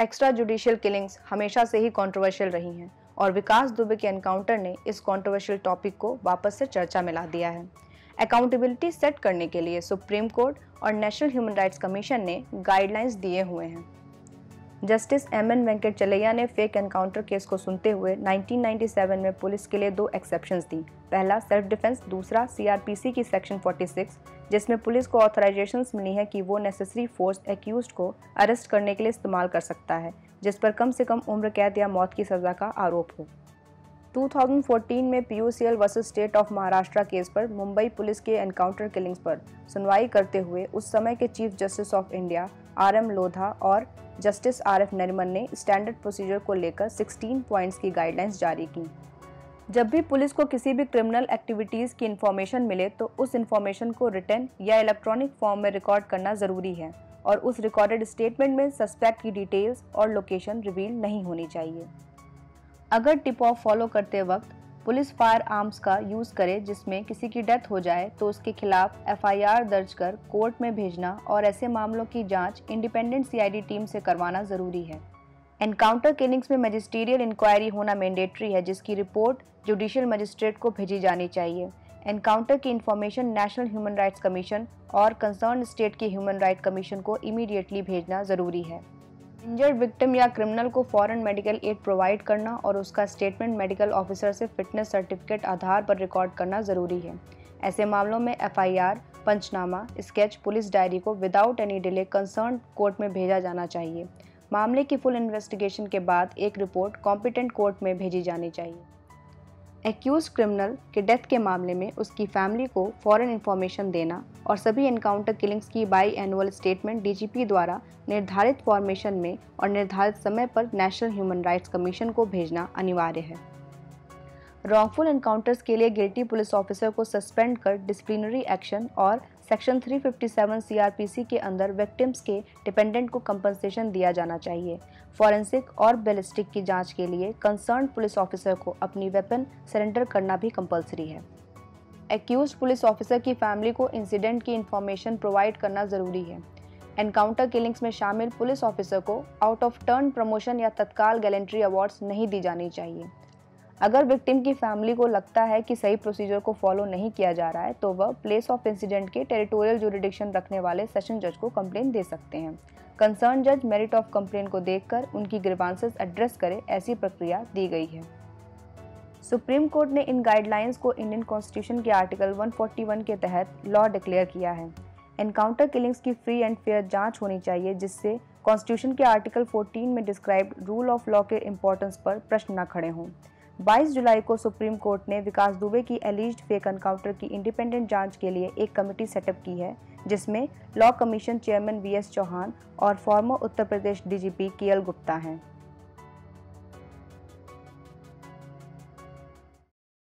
Extra judicial killings हमेशा से ही controversial रही हैं और विकास दुबे के एनकाउंटर ने इस कंट्रोवर्शियल टॉपिक को वापस से चर्चा में ला दिया है। अकाउंटेबिलिटी सेट करने के लिए सुप्रीम कोर्ट और नेशनल ह्यूमन राइट्स कमीशन ने गाइडलाइंस दिए हुए हैं। Justice M.N.. वेंकटचलैया ने फेक एनकाउंटर केस को सुनते हुए 1997 में पुलिस के लिए 2 एक्सेप्शंस दी। पहला सेल्फ डिफेंस, दूसरा सीआरपीसी की सेक्शन 46, जिसमें पुलिस को ऑथराइजेशंस मिली हैं कि वो नेसेसरी फोर्स एक्यूज्ड को अरेस्ट करने के लिए इस्तेमाल कर सकता है जिस पर कम से कम उम्र कैद या मौत की सज़ा का आरोप हो। 2014 में PUCL versus state of Maharashtra case पर मुंबई पुलिस के एनकाउंटर किलिंग्स पर सुनवाई करते हुए उस समय के chief justice of India RM Lodha और जस्टिस RF नरिमन ने स्टैंडर्ड प्रोसीजर को लेकर 16 पॉइंट्स की गाइडलाइंस जारी की। जब भी पुलिस को किसी भी क्रिमिनल एक्टिविटीज़ की इन्फॉर्मेशन मिले तो उस इन्फॉर्मेशन को रिटन या इलेक्ट्रॉनिक फॉर्म में रिकॉर्ड करना ज़रूरी है और उस रिकॉर्डेड स्टेटमेंट में सस्पेक्ट की डिटेल्स और लोकेशन रिवील नहीं होनी चाहिए। अगर टिप ऑफ फॉलो करते वक्त पुलिस फायर आर्म्स का यूज़ करे जिसमें किसी की डेथ हो जाए तो उसके खिलाफ FIR दर्ज कर कोर्ट में भेजना और ऐसे मामलों की जांच इंडिपेंडेंट CID टीम से करवाना ज़रूरी है। एनकाउंटर किलिंग्स में मैजिस्ट्रियल इंक्वायरी होना मैंडेटरी है जिसकी रिपोर्ट जुडिशियल मजिस्ट्रेट को भेजी जानी चाहिए। एनकाउंटर की information national human rights commission और कंसर्न स्टेट की ह्यूमन राइट कमीशन को इमीडिएटली भेजना ज़रूरी है। इंजर्ड विक्टिम या क्रिमिनल को फॉरेन मेडिकल एड प्रोवाइड करना और उसका स्टेटमेंट मेडिकल ऑफिसर से फिटनेस सर्टिफिकेट आधार पर रिकॉर्ड करना ज़रूरी है। ऐसे मामलों में FIR, पंचनामा, स्केच, पुलिस डायरी को without any delay concern court में भेजा जाना चाहिए। मामले की फुल इन्वेस्टिगेशन के बाद एक रिपोर्ट कॉम्पिटेंट कोर्ट में भेजी जानी चाहिए। एक्यूज क्रिमिनल के डेथ के मामले में उसकी फैमिली को फॉरेन इंफॉर्मेशन देना और सभी एनकाउंटर किलिंग्स की बाई एनुअल स्टेटमेंट DGP द्वारा निर्धारित फॉर्मेशन में और निर्धारित समय पर नेशनल ह्यूमन राइट्स कमीशन को भेजना अनिवार्य है। रॉन्गफुल एनकाउंटर्स के लिए गिल्टी पुलिस ऑफिसर को सस्पेंड कर डिसिप्लिनरी एक्शन और सेक्शन 357 CRPC के अंदर विक्टिम्स के डिपेंडेंट को कंपनसेशन दिया जाना चाहिए। फॉरेंसिक और बैलिस्टिक की जांच के लिए कंसर्न पुलिस ऑफिसर को अपनी वेपन सरेंडर करना भी कंपलसरी है। एक्यूज्ड पुलिस ऑफिसर की फैमिली को इंसिडेंट की इंफॉर्मेशन प्रोवाइड करना ज़रूरी है। एनकाउंटर किलिंग्स में शामिल पुलिस ऑफिसर को आउट ऑफ टर्न प्रमोशन या तत्काल गैलेंट्री अवार्ड्स नहीं दी जानी चाहिए। अगर विक्टिम की फैमिली को लगता है कि सही प्रोसीजर को फॉलो नहीं किया जा रहा है तो वह प्लेस ऑफ इंसिडेंट के टेरिटोरियल जुरिडिक्शन रखने वाले सेशन जज को कंप्लेन दे सकते हैं। कंसर्न जज मेरिट ऑफ कंप्लेन को देखकर उनकी ग्रीवांसेस एड्रेस करे, ऐसी प्रक्रिया दी गई है। सुप्रीम कोर्ट ने इन गाइडलाइंस को इंडियन कॉन्स्टिट्यूशन के आर्टिकल 141 के तहत लॉ डिक्लेयर किया है। एनकाउंटर किलिंग्स की फ्री एंड फेयर जांच होनी चाहिए जिससे कॉन्स्टिट्यूशन के आर्टिकल 14 में डिस्क्राइब्ड रूल ऑफ लॉ के इम्पोर्टेंस पर प्रश्न न खड़े हों। 22 जुलाई को सुप्रीम कोर्ट ने विकास दुबे की एलिज्ड फेक एनकाउंटर की इंडिपेंडेंट जांच के लिए एक कमेटी सेटअप की है जिसमें law commission chairman VS Chauhan और former Uttar Pradesh DGP KL Gupta हैं।